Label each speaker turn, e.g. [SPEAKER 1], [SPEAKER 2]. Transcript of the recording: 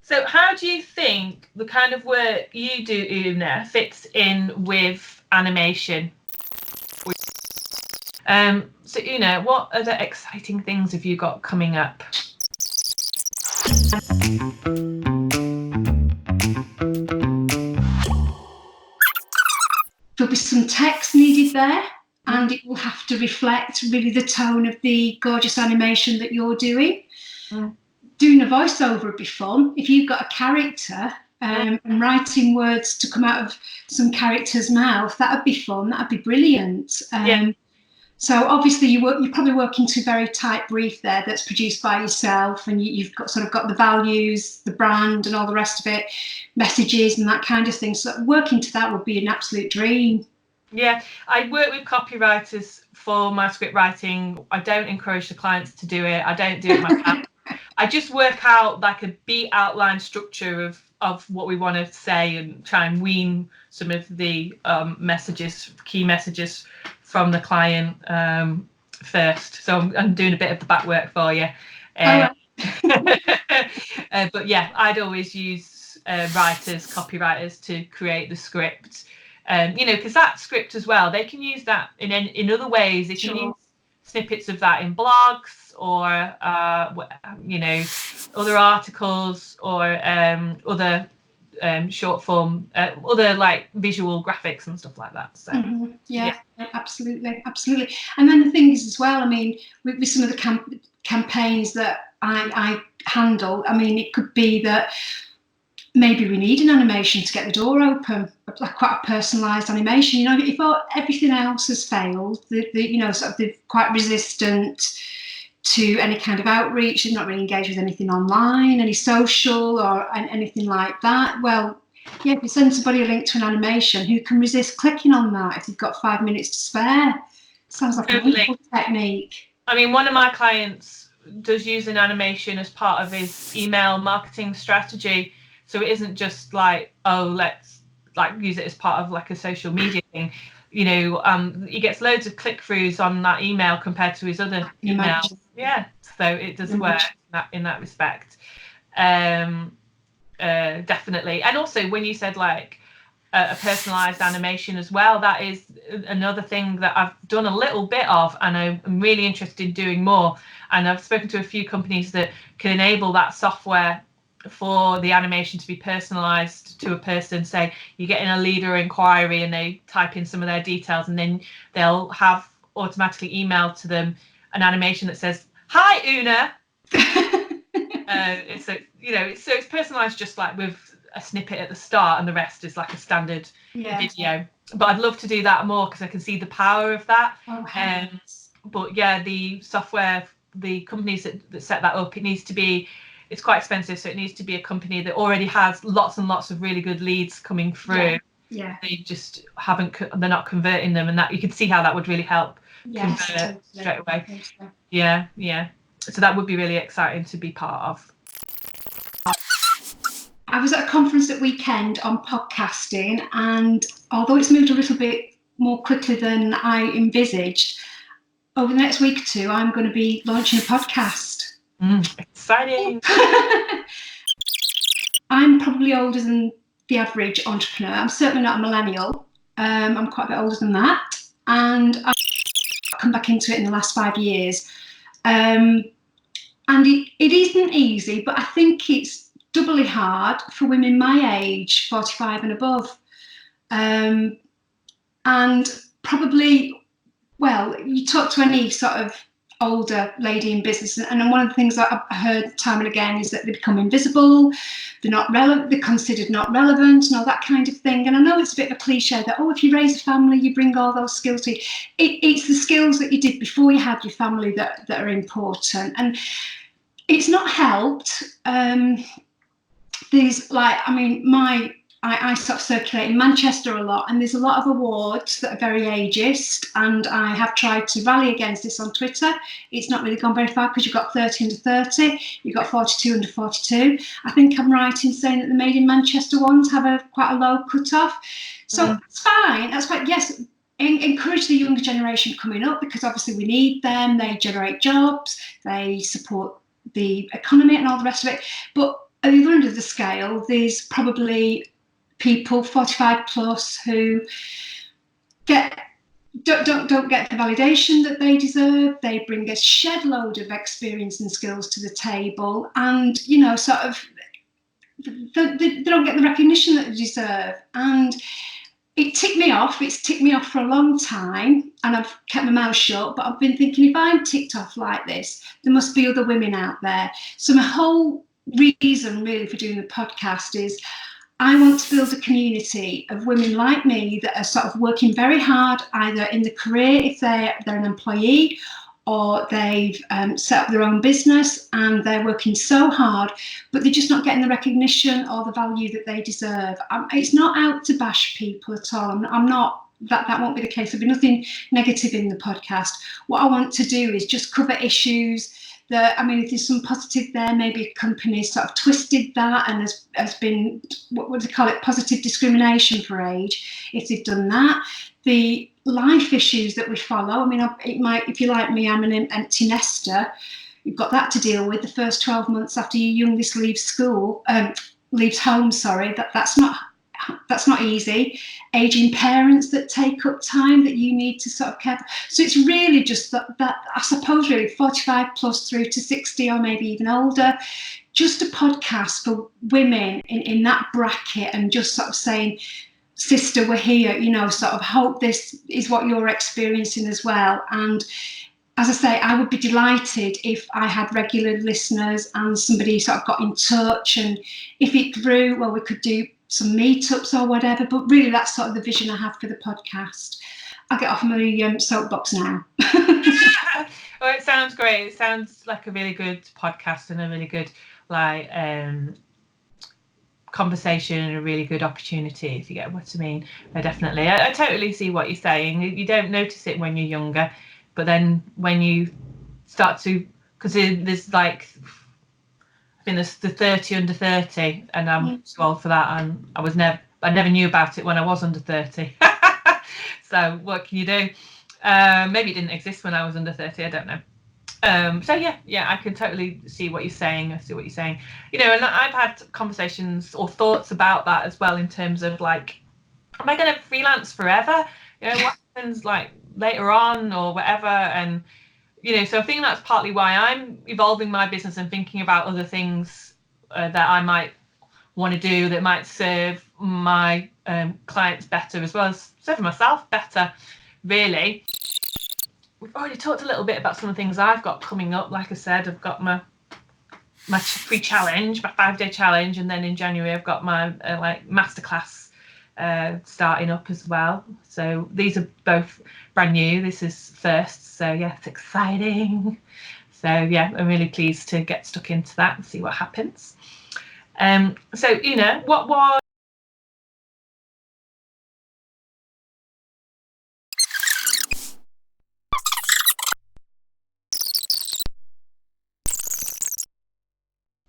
[SPEAKER 1] So how do you think the kind of work you do, Una, fits in with animation? So Una, what other exciting things have you got coming up?
[SPEAKER 2] There'll be some text needed there, and it will have to reflect really the tone of the gorgeous animation that you're doing. Doing a voiceover would be fun. If you've got a character and writing words to come out of some character's mouth, that would be fun. That would be brilliant. So obviously you're probably working to a very tight brief there that's produced by yourself, and you've got the values, the brand and all the rest of it, messages and that kind of thing. So working to that would be an absolute dream.
[SPEAKER 1] Yeah, I work with copywriters for my script writing. I don't encourage the clients to do it. I don't do it myself. I just work out like a beat outline structure of what we want to say and try and wean some of the key messages from the client first. So I'm doing a bit of the back work for you. But yeah, I'd always use copywriters to create the script. Because that script as well, they can use that in other ways. They can use snippets of that in blogs or other articles or other short form, other like visual graphics and stuff like that. So
[SPEAKER 2] yeah, absolutely. And then the thing is as well, I mean, with some of the campaigns that I handle, I mean, it could be that maybe we need an animation to get the door open, like quite a personalised animation. If everything else has failed, they're quite resistant to any kind of outreach. They're not really engaged with anything online, any social or anything like that. Well, yeah, if you send somebody a link to an animation, who can resist clicking on that if you've got 5 minutes to spare? Sounds like a wonderful technique.
[SPEAKER 1] I mean, one of my clients does use an animation as part of his email marketing strategy. So it isn't just like, let's like use it as part of like a social media thing. He gets loads of click-throughs on that email compared to his other emails. Yeah, so it does work in that respect. Definitely. And also when you said like a personalized animation as well, that is another thing that I've done a little bit of, and I'm really interested in doing more. And I've spoken to a few companies that can enable that software for the animation to be personalized to a person. Say you're getting a leader inquiry and they type in some of their details, and then they'll have automatically emailed to them an animation that says, "Hi Una." It's personalized just like with a snippet at the start, and the rest is like a standard video. But I'd love to do that more because I can see the power of that. But yeah, the software, the companies that set that up, it's quite expensive, so it needs to be a company that already has lots and lots of really good leads coming through. They just they're not converting them, and that you can see how that would really help convert straight away. Yeah. So that would be really exciting to be part of.
[SPEAKER 2] I was at a conference at weekend on podcasting, and although it's moved a little bit more quickly than I envisaged, over the next week or two, I'm going to be launching a podcast.
[SPEAKER 1] Exciting.
[SPEAKER 2] I'm probably older than the average entrepreneur. I'm certainly not a millennial. I'm quite a bit older than that. And I've come back into it in the last 5 years. And it isn't easy, but I think it's doubly hard for women my age, 45 and above. And probably, well, you talk to any sort of older lady in business, and one of the things that I've heard time and again is that they become invisible, they're not relevant, they're considered not relevant, and all that kind of thing. And I know it's a bit of a cliche that, if you raise a family, you bring all those skills to you. It's the skills that you did before you had your family that are important. And it's not helped. I sort of circulate in Manchester a lot, and there's a lot of awards that are very ageist, and I have tried to rally against this on Twitter. It's not really gone very far because you've got 30 under 30, you've got 42 under 42. I think I'm right in saying that the Made in Manchester ones have quite a low cut-off. So it's fine, that's fine. Yes, encourage the younger generation coming up, because obviously we need them. They generate jobs, they support the economy and all the rest of it. But at the other end of the scale, there's probably people 45 plus who don't get the validation that they deserve. They bring a shed load of experience and skills to the table, and sort of they don't get the recognition that they deserve. And it ticked me off. It's ticked me off for a long time, and I've kept my mouth shut. But I've been thinking, if I'm ticked off like this, there must be other women out there. So my whole reason really for doing the podcast is I want to build a community of women like me that are sort of working very hard, either in the career if they're an employee, or they've set up their own business and they're working so hard, but they're just not getting the recognition or the value that they deserve. It's not out to bash people at all. I'm not. That won't be the case. There'll be nothing negative in the podcast. What I want to do is just cover issues that, if there's some positive there, maybe a company sort of twisted that and has been, what do they call it, positive discrimination for age. If they've done that, the life issues that we follow. It might, if you're like me, I'm an empty nester. You've got that to deal with the first 12 months after your youngest leaves home. Sorry, that's not easy. Aging parents that take up time that you need to sort of care for. So it's really just that I suppose really 45 plus through to 60 or maybe even older, just a podcast for women in that bracket, and just sort of saying, sister, we're here, sort of hope this is what you're experiencing as well. And as I say, I would be delighted if I had regular listeners and somebody sort of got in touch, and if it grew, well, we could do some meetups or whatever. But really, that's sort of the vision I have for the podcast. I'll get off my soapbox now.
[SPEAKER 1] Well, it sounds great. It sounds like a really good podcast and a really good conversation and a really good opportunity, if you get what I mean. Definitely. I totally see what you're saying. You don't notice it when you're younger, but then when you start to, because there's like, I think there's the 30 under 30, and I'm too old for that, and I never knew about it when I was under 30. So what can you do? Maybe it didn't exist when I was under 30, I don't know. So yeah, I can totally see what you're saying. I see what you're saying. And I've had conversations or thoughts about that as well, in terms of like, am I going to freelance forever? What happens like later on or whatever? And so I think that's partly why I'm evolving my business and thinking about other things that I might want to do that might serve my clients better, as well as serving myself better, really. We've already talked a little bit about some of the things I've got coming up. Like I said, I've got my free challenge, my 5-day challenge, and then in January I've got my masterclass starting up as well. So these are both brand new. This is first, so yeah, it's exciting. So yeah, I'm really pleased to get stuck into that and see what happens. So what was